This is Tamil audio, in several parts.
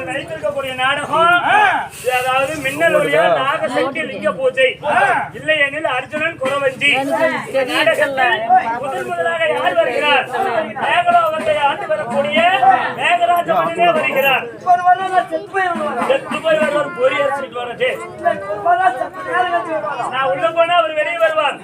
நடித்திருக்கக்கூடிய நாடகம் அதாவது மின்னல் ஒளியா நாகசக்தி லிங்க பூஜை இல்லை எனில் அர்ஜுனன் குறவஞ்சி. நாடகத்தில் முதலாக யார் வருகிறார்? மேகலோகத்தை ஆண்டு வரக்கூடிய மேகராஜ மன்னனே வருகிறார். செத்து போய் வருவார், பொறி அரிசிட்டு வரது. நான் உள்ள போனா அவர் வெளியே வருவார்.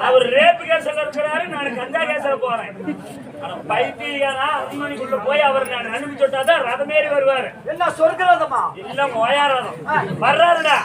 அவர் ரேப்பு கேஸ்ல இருக்கிறாரு, நான் கஞ்சா கேஸ்ல போறேன். பைத்தியாரா அம்மணிக்குள்ள போய் அவர் நான் அனுப்பி சொன்னாதான் ரதமேறி வருவாரு. என்ன சொர்க்கரதமா இல்ல மோயாரதம் வர்றாருடா.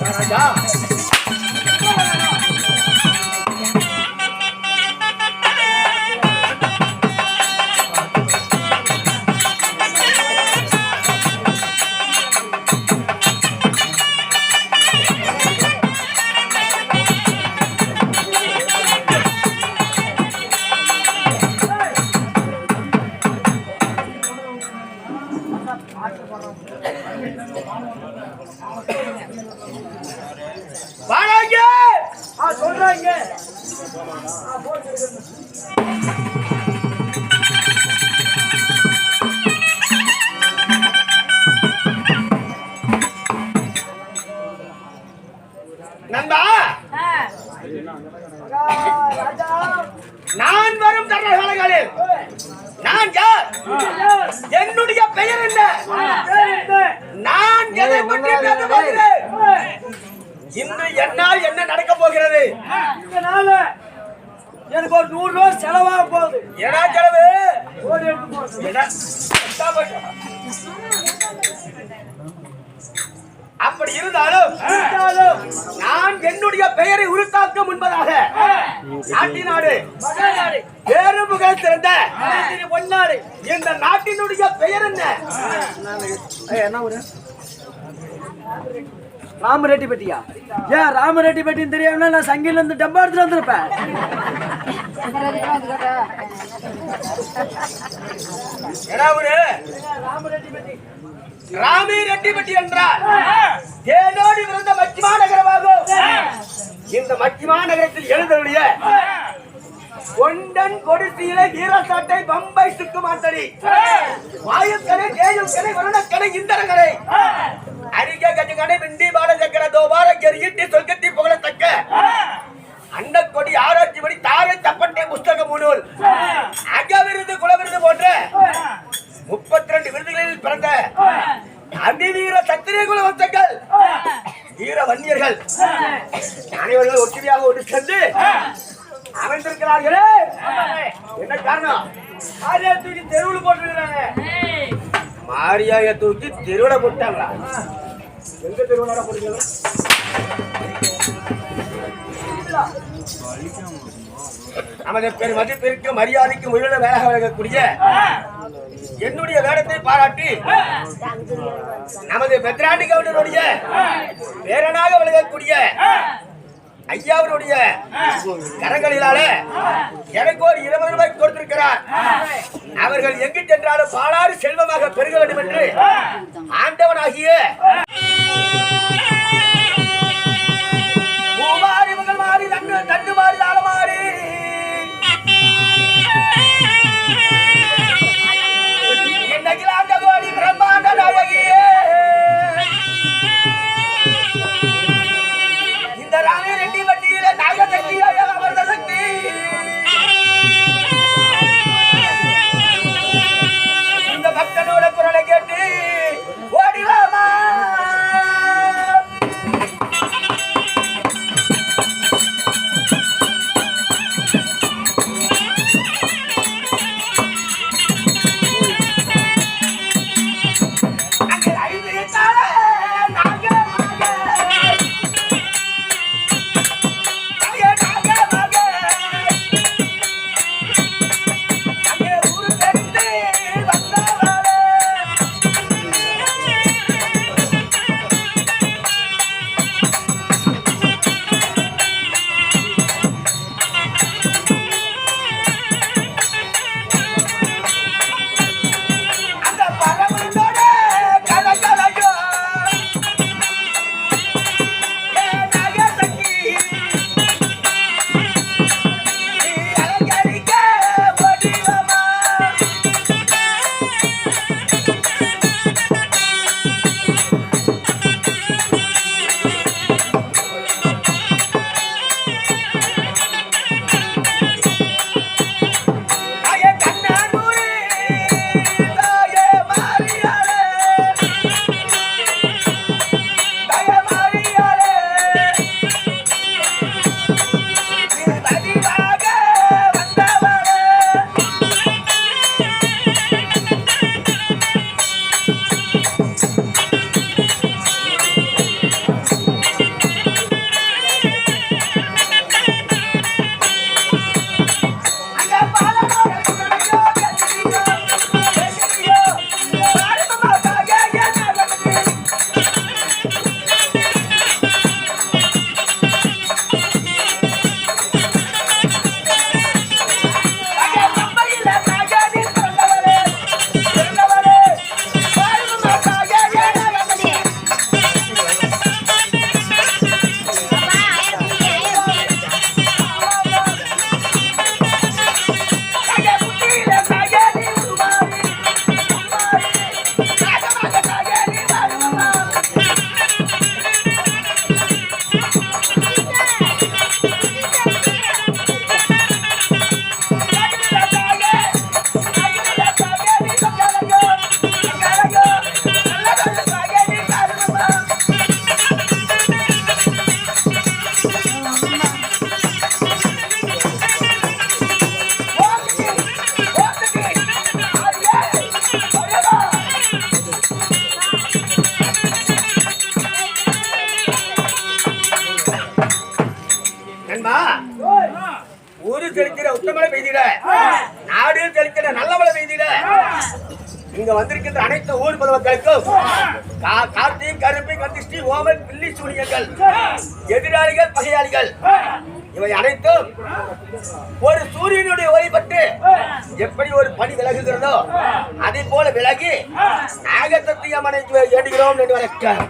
ராஜா வாங்க சொல்றாங்க நண்பா நான் வரும் தருணங்களில் நான் யார் என்னுடைய பெயர் என்ன நான் எதை பற்றி பேச போகிறேன் இன்று என்னால் என்ன நடக்க போகிறது இதனால எனக்கு ஒரு 100 ரூபாய் செலவாக போகுது ஏடா செலவு அப்படி இருந்தாலும் நான் என்னுடைய பெயரை உருத்தாக்க முன்பதாக நாட்டினாடு வேறு புகழ் சிறந்த பொன்னாடு இந்த நாட்டினுடைய பெயர் என்ன ஒரு ராமரெட்டிப்பட்டியா ஏன் ராமரெட்டிப்பட்டின்னு தெரியாம நான் சங்கில இருந்து டப்பா எடுத்துட்டு வந்திருப்பேன் ராமி ரெட்டிப்பட்டி என்றால் தேனோடு விழுந்த மச்சிமா நகரமாகும் இந்த மச்சிமா நகரத்தில் எழுந்தருடைய கொண்டன் கொடுசியில வீரசாட்டை பம்பை சுக்குமாத்தடி வாயுக்கடை தேயுக்கடை வருணக்கடை இந்தரகடை அரிக கஜகடை விண்டி பாட சக்கர தோபார கெரியிட்டு சொர்க்கத்தி புகழத்தக்க அண்டக்கொடி ஆராய்ச்சி படி தாரை தப்பட்டை புஸ்தகம் முன்னூல் அகவிருது குலவிருது போன்ற 32 விருதுகளில் பிறந்த அதிவீர சத்திரிய குல வம்சங்கள் வீர வன்னியர்கள் அனைவர்கள் ஒற்றுமையாக ஒன்று சென்று அமைந்திருக்கிறார்களே என்ன காரணம் மாரியா தூக்கி தெருவில் போட்டுருக்காங்க மாரியாய தூக்கி தெருவிட போட்டாங்களா எங்க தெருவிட போட்டுருக்காங்க நமது பெரும் மதிப்பிற்கு மரியாதைக்கு உயிரிழந்த வேலையாக விளங்கக்கூடிய என்னுடைய வேடத்தை பாராட்டி நமது பெத்ராண்டி கவுண்டருடைய பேரனாக விளங்கக்கூடிய ஐயாவுடைய கரங்களிலால எனக்கு ஒரு 20 ரூபாய் கொடுத்திருக்கிறார். அவர்கள் எங்கு சென்றாலும் பாலாறு செல்வமாக பெருக வேண்டும் என்று ஆண்டவனாகிய பூமாரி மகள் மாறி தண்டு மாறி ஆலமாறி என்னகிலாண்ட கோடி பிரம்மாண்ட நாயகியே இந்த ராணி ரெட்டி வட்டியில நாகசக்தியாக அமர்ந்த சக்தி இந்த பக்தனோட குரலை கேட்டு ஓடிவாமா வந்திருக்கின்ற அனைத்து ஊர் பொதுமக்களுக்கும் கார்த்திகை கருப்பை கந்திஷ்டி ஓமல் பில்லி சூனியங்கள் எதிராளிகள் பகையாளிகள் இவை அனைத்தும் ஒரு சூரியனுடைய ஒளிபட்டு எப்படி ஒரு பனி விலகுகிறதோ அதே போல விலகி நாகசக்தி அம்மனை வேண்டுகிறோம் என்று வணக்கம்.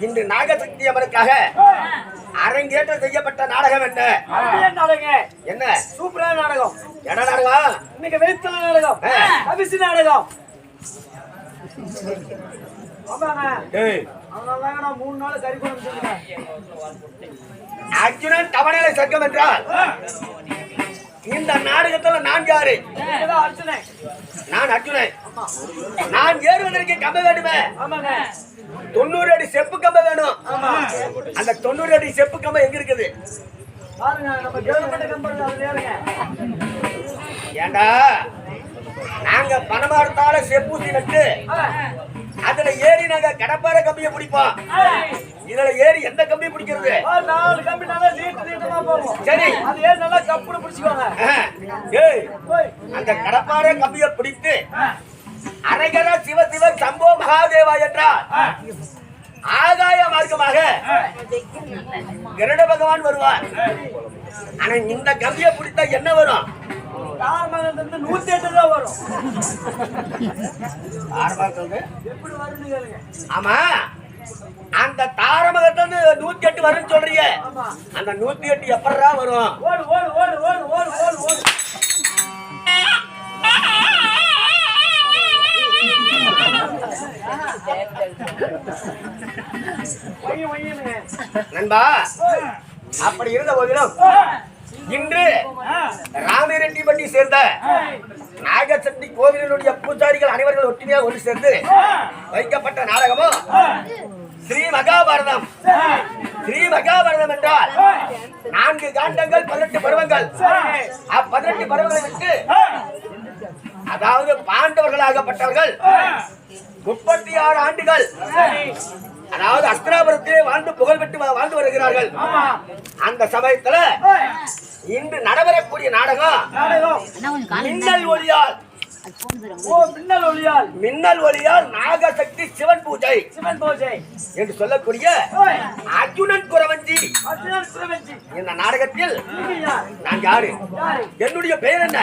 இன்று நாகசக்தி அம்மனுக்காக அரங்கேற்றம் செய்யப்பட்ட நாடகம் என்ன? என்ன சூப்பரான நாடகம். என்ன நாடகம்? இன்னைக்கு வெயித்தல நாடகம், அபிசி நாடகம். மூணு நாள் கறி குழம்பு. அர்ஜுனன் தவணையில சர்க்கம் என்றால் இந்த நாடகத்துல நான் யாரு? அர்ஜுனன். நான் அர்ஜுனன். நான் ஏறுவதற்கு கம்ப வேண்டுமே. 90 அடி செப்பு கம்ப வேணும். அந்த 90 அடி செப்பு கம்ப எங்க இருக்குது? ஏண்டா நாங்க பணமார்த்தால செப்பூசி நட்டு அதுல ஏறி நாங்க கடப்பார கம்பியை பிடிப்போம். இதுல ஏறி எந்த கம்பியை பிடிக்கிறது? 4 கம்பி நல்லா நீட்டமா போகும். சரி, அது ஏறி நல்லா கப்புன்னு பிடிச்சுக்கோங்க. அந்த கடப்பார கம்பியை பிடித்து அரகர சிவ சிவ சம்போ மகாதேவா என்றார் ஆகாய மார்க்கமாக கருட பகவான் வருவார். ஆனா இந்த கம்பியை பிடித்தா என்ன வரும்? 108 தான் வரும். எப்படி வரும்னு கேளுங்க. ஆமா, அந்த தாரமகத்துல 108 வரும்னு சொல்றீங்க. அந்த 108 எப்படா வரும்? ஓடு ஓடு ஓடு ஓடு ஓடு ஓடு ஓடு. நண்பா, அப்படி இருந்த போதிலும் இன்று ராமிரெட்டிப்பட்டி சேர்ந்த நாகசக்தி கோவிலினுடைய பூஜாரிகள் அனைவர்கள் ஒற்றுமையாக ஒன்று சேர்ந்து வைக்கப்பட்ட நாடகமும் ஸ்ரீ மகாபாரதம். ஸ்ரீ மகாபாரதம் என்றால் 4 காண்டங்கள் 18 பருவங்கள். 18 பருவங்களை விட்டு அதாவது பாண்டவர்களாகப்பட்டவர்கள் 36 ஆண்டுகள் அதாவது அஸ்திராபுரத்திலே வாழ்ந்து புகழ் பெற்று வாழ்ந்து வருகிறார்கள். அந்த சமயத்துல இன்று நடைபெறக்கூடிய நாடகம் மின்னல் ஒளியால். மின்னல் ஒளியால் நாகசக்தி சிவன் பூஜை என்று சொல்லக்கூடிய அர்ஜுனன் குறவஞ்சி. இந்த நாடகத்தில் நான் யாரு? என்னுடைய பெயர் என்ன?